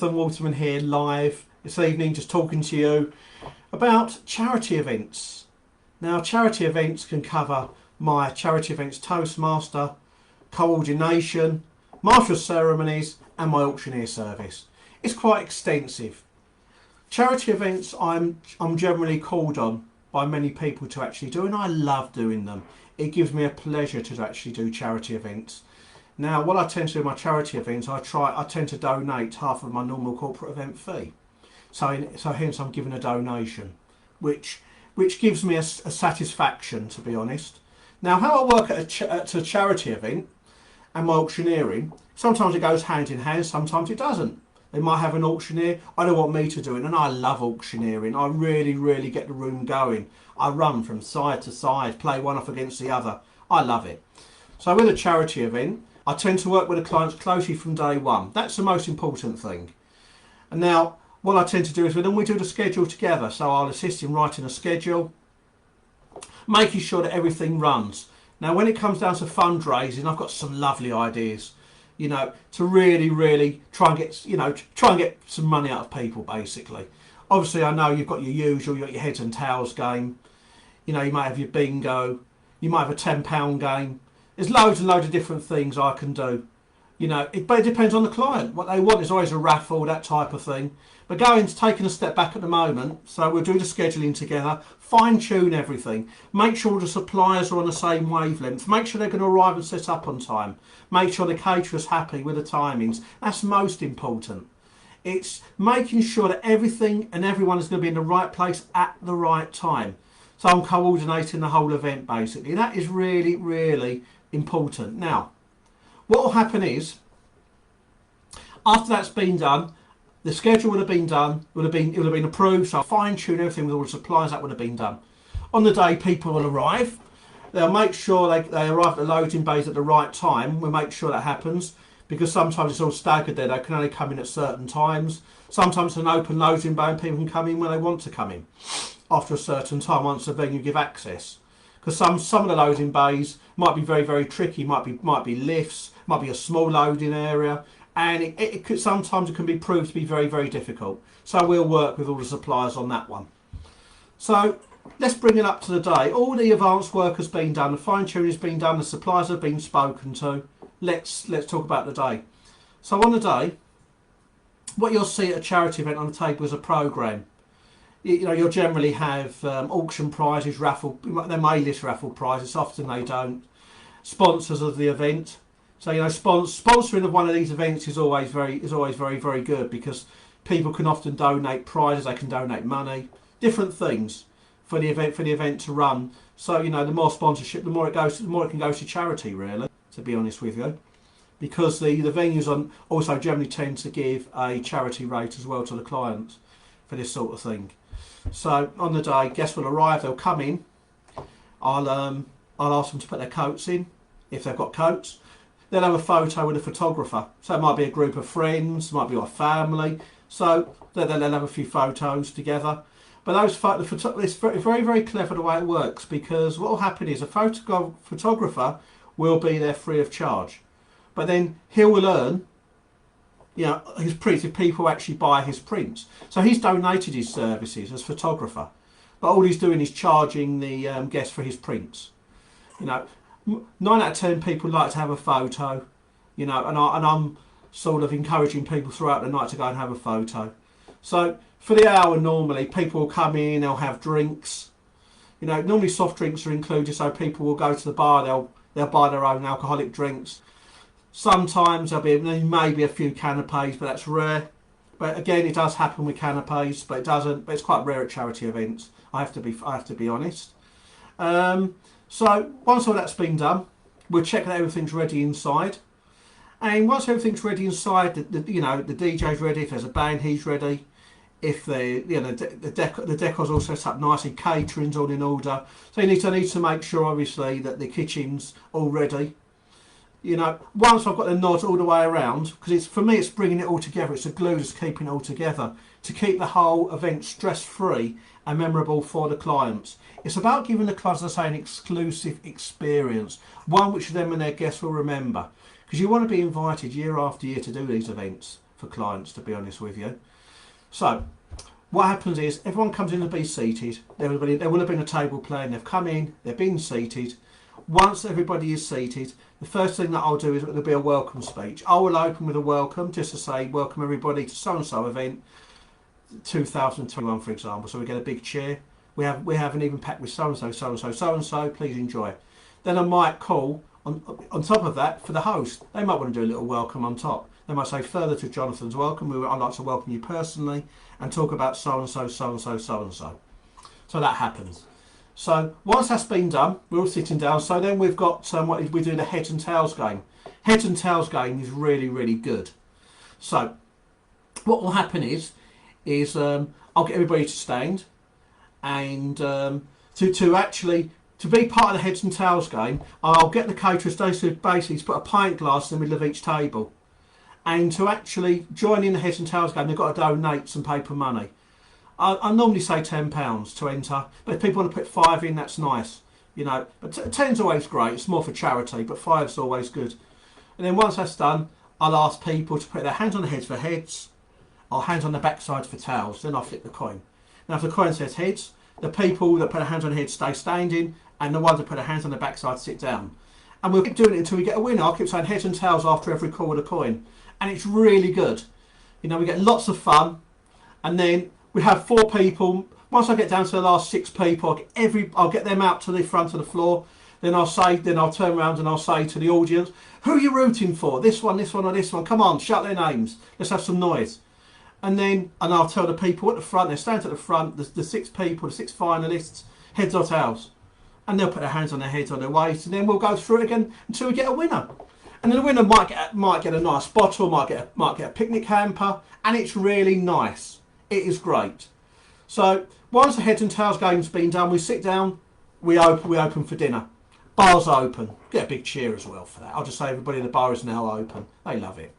Waterman here live this evening, just talking to you about charity events. Now, charity events can cover my charity events Toastmaster, coordination, martial ceremonies and my auctioneer service. It's quite extensive. Charity events I'm generally called on by many people to actually do, and I love doing them. It gives me a pleasure to actually do charity events. Now, what I tend to do in my charity events, I tend to donate half of my normal corporate event fee. So hence I'm giving a donation, which gives me a satisfaction, to be honest. Now, how I work at a charity event and my auctioneering, sometimes it goes hand in hand, sometimes it doesn't. They might have an auctioneer. I don't want me to do it, and I love auctioneering. I really get the room going. I run from side to side, play one off against the other. I love it. So with a charity event, I tend to work with the clients closely from day one. That's the most important thing. And now, what I tend to do is we do the schedule together. So I'll assist in writing a schedule, making sure that everything runs. Now, when it comes down to fundraising, I've got some lovely ideas, to really try and get some money out of people, basically. Obviously, I know you've got your usual, you've got your heads and tails game. You might have your bingo. You might have a £10 game. There's loads and loads of different things I can do. But it depends on the client. What they want is always a raffle, that type of thing. But taking a step back at the moment, so we'll do the scheduling together, fine tune everything, make sure the suppliers are on the same wavelength, make sure they're going to arrive and set up on time, make sure the caterer's happy with the timings. That's most important. It's making sure that everything and everyone is going to be in the right place at the right time. So I'm coordinating the whole event, basically. That is really important. Now, what will happen is, after that's been done, the schedule would have been done, it would have been approved, so I'll fine tune everything with all the suppliers. That would have been done. On the day, people will arrive. They'll make sure they arrive at the loading bays at the right time. We'll make sure that happens, because sometimes it's all staggered there. They can only come in at certain times. Sometimes it's an open loading bay and people can come in when they want to come in after a certain time, once the venue give access. Because some of the loading bays might be very tricky, might be lifts, might be a small loading area, and it could sometimes it can be proved to be very difficult. So we'll work with all the suppliers on that one. So let's bring it up to the day. All the advanced work has been done, the fine tuning has been done, the suppliers have been spoken to. Let's talk about the day. So on the day, what you'll see at a charity event on the table is a programme. You'll generally have auction prizes, they may list raffle prizes, often they don't. Sponsors of the event. So sponsoring of one of these events is always very good, because people can often donate prizes, they can donate money, different things for the event to run. So the more sponsorship, the more it can go to charity, really, to be honest with you. Because the venues also generally tend to give a charity rate as well to the clients for this sort of thing. So on the day, guests will arrive, they'll come in. I'll ask them to put their coats in, if they've got coats. They'll have a photo with a photographer. So it might be a group of friends, it might be a family. So they'll have a few photos together. But it's very clever the way it works, because what will happen is a photographer will be there free of charge. But then he will earn his prints if people actually buy his prints. So he's donated his services as photographer, but all he's doing is charging the guests for his prints. 9 out of 10 people like to have a photo, and I'm sort of encouraging people throughout the night to go and have a photo. So for the hour, normally people will come in, they'll have drinks. Normally soft drinks are included, so people will go to the bar, they'll buy their own alcoholic drinks. Sometimes there may be a few canapes, but that's rare. But again, it does happen with canapes, but it's quite rare at charity events. I have to be honest. So once all that's been done, we'll check that everything's ready inside. And once everything's ready inside, the DJ's ready. If there's a band, he's ready. If the decor's all set up nicely, catering's all in order. So you need to make sure, obviously, that the kitchen's all ready. Once I've got the nod all the way around, because for me it's bringing it all together, it's the glue that's keeping it all together, to keep the whole event stress-free and memorable for the clients. It's about giving the clients, as I say, an exclusive experience, one which them and their guests will remember. Because you want to be invited year after year to do these events. for clients, to be honest with you. So what happens is everyone comes in to be seated. There will have been a table playing. They've come in, they've been seated. Once everybody is seated, the first thing that I'll do is there'll be a welcome speech. I will open with a welcome, just to say welcome everybody to so and so event 2021, for example. So we get a big cheer. We haven't even packed with so and so, so and so, so and so. Please enjoy. Then I might call on top of that for the host. They might want to do a little welcome on top. They might say, further to Jonathan's welcome, I'd like to welcome you personally and talk about so and so, so and so, so and so. So that happens. So once that's been done, we're all sitting down. So then we've got what we do, the heads and tails game. Heads and tails game is really, really good. So what will happen is I'll get everybody to stand, and to be part of the heads and tails game, I'll get the caterers to basically put a pint glass in the middle of each table. And to actually join in the heads and tails game, they've got to donate some paper money. I normally say £10 to enter, but if people want to put 5 in, that's nice, you know. But 10's always great. It's more for charity, but 5's always good. And then once that's done, I'll ask people to put their hands on the heads for heads, or hands on the backside for tails. Then I'll flip the coin. Now, if the coin says heads, the people that put their hands on the heads stay standing, and the ones that put their hands on the backside sit down. And we'll keep doing it until we get a winner. I'll keep saying heads and tails after every call with a coin, and it's really good. You know, we get lots of fun, and then we have 4 people. Once I get down to the last 6 people, I'll get them out to the front of the floor. Then I'll turn around and I'll say to the audience, who are you rooting for? This one, or this one? Come on, shout their names. Let's have some noise. And I'll tell the people at the front, they stand at the front, the 6 people, the 6 finalists, heads or tails. And they'll put their hands on their heads or their waist, and then we'll go through it again until we get a winner. And then the winner might get a nice bottle, might get a picnic hamper, and it's really nice. It is great. So once the heads and tails game's been done, we sit down, we open for dinner. Bar's open. Get a big cheer as well for that. I'll just say everybody in the bar is now open. They love it.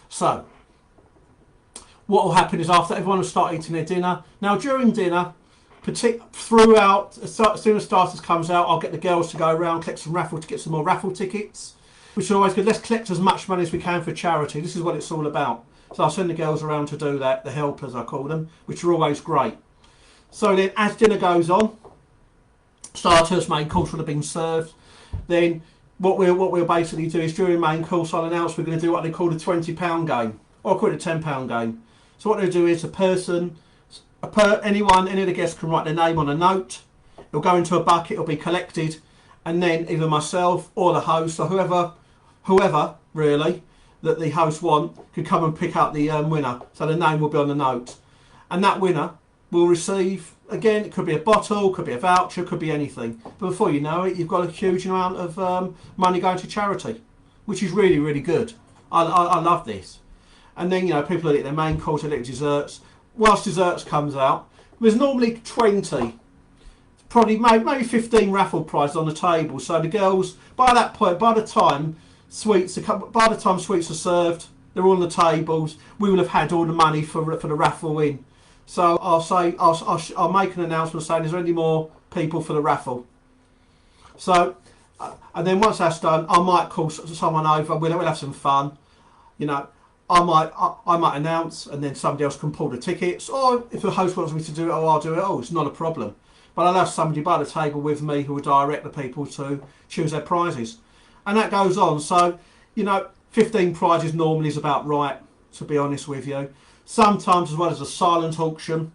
So what will happen is after everyone will start eating their dinner. Now during dinner, throughout, as soon as starters comes out, I'll get the girls to go around, collect some get some more raffle tickets, which is always good. Let's collect as much money as we can for charity. This is what it's all about. So I'll send the girls around to do that, the helpers I call them, which are always great. So then as dinner goes on, starters, main course will have been served. Then what we'll basically do is during main course I'll announce we're going to do what they call the £20 game, or I call it a £10 game. So what they'll do is any of the guests can write their name on a note. It'll go into a bucket, it'll be collected, and then either myself or the host or whoever really that the host could come and pick up the winner. So the name will be on the note, and that winner will receive, again, it could be a bottle, could be a voucher, could be anything. But before you know it, you've got a huge amount of money going to charity, which is really, really good. I love this. And then, you know, people that eat their main course, they eat desserts. Whilst desserts comes out, there's normally 20, probably maybe 15 raffle prizes on the table. So the girls, by that point, by the time sweets are served, they're all on the tables, we will have had all the money for the raffle in. So I'll make an announcement saying, is there any more people for the raffle? So, and then once that's done, I might call someone over. We'll have some fun. You know, I might announce, and then somebody else can pull the tickets. Or if the host wants me to do it, I'll do it. Oh, it's not a problem. But I'll have somebody by the table with me who will direct the people to choose their prizes, and that goes on. So, you know, 15 prizes normally is about right, to be honest with you. Sometimes, as well as a silent auction.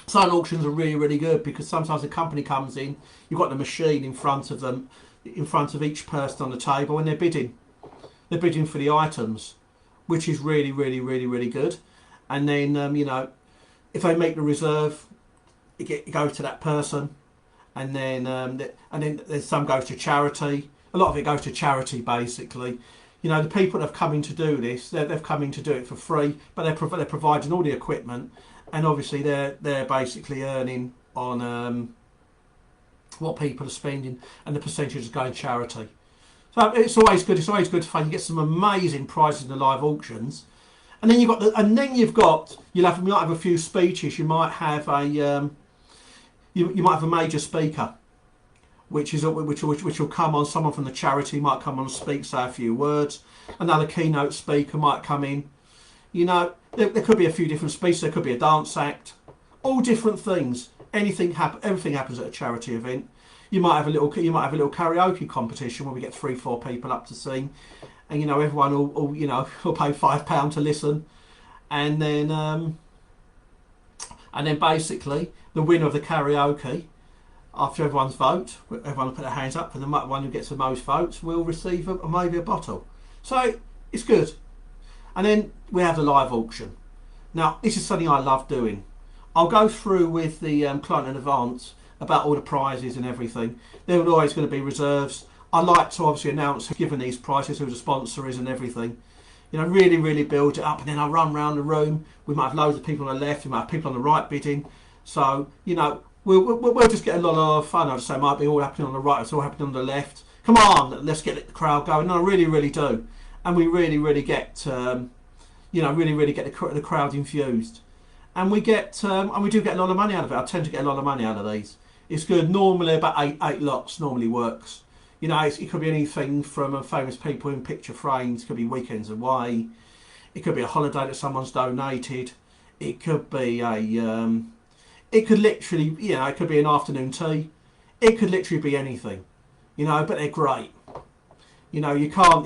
Silent auctions are really, really good because sometimes the company comes in, you've got the machine in front of them, in front of each person on the table, and they're bidding. They're bidding for the items, which is really, really, really, really good. And then, you know, if they make the reserve, it goes to that person, and then some goes to charity. A lot of it goes to charity, basically. You know, the people that have come in to do this, they've come in to do it for free, but they're providing all the equipment, and obviously they're basically earning on what people are spending, and the percentage is going to charity. So it's always good. It's always good to find you get some amazing prizes in the live auctions, and then you'll might have a few speeches. You might have a you might have a major speaker, which will come on. Someone from the charity might come on and speak, say a few words. Another keynote speaker might come in. You know, there could be a few different speeches. There could be a dance act, all different things. Everything happens at a charity event. You might have a little karaoke competition where we get 3-4 people up to sing, and you know everyone will will pay £5 to listen, and then basically the winner of the karaoke, after everyone's vote, everyone will put their hands up, and the one who gets the most votes will receive maybe a bottle. So it's good. And then we have the live auction. Now this is something I love doing. I'll go through with the client in advance about all the prizes and everything. There are always going to be reserves. I like to obviously announce, given these prices, who the sponsor is and everything. You know, really build it up, and then I run around the room. We might have loads of people on the left, we might have people on the right bidding. So, you know, we'll just get a lot of fun. I'd say it might be all happening on the right, it's all happening on the left. Come on, let's get the crowd going. No, I really do. And we really get, really get the crowd infused. And we get, and we do get a lot of money out of it. I tend to get a lot of money out of these. It's good. Normally about eight lots normally works. You know, it could be anything from famous people in picture frames. It could be weekends away. It could be a holiday that someone's donated. It could be it could literally, it could be an afternoon tea. It could literally be anything. You know, but they're great. You know, you can't,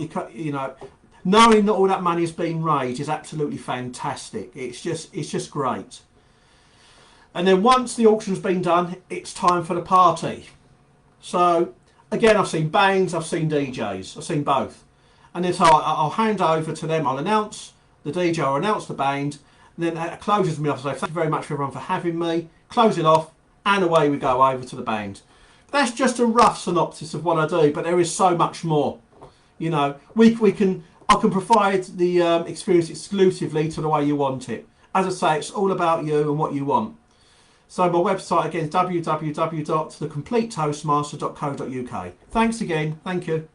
knowing that all that money is being raised is absolutely fantastic. It's just great. And then once the auction's been done, it's time for the party. So again, I've seen bands, I've seen DJs, I've seen both. And then so I'll hand over to them. I'll announce the DJ, I'll announce the band, and then that closes me off. So thank you very much for everyone for having me. Close it off, and away we go over to the band. That's just a rough synopsis of what I do, but there is so much more. You know, I can provide the experience exclusively to the way you want it. As I say, it's all about you and what you want. So my website again is www.thecompletetoastmaster.co.uk. Thanks again. Thank you.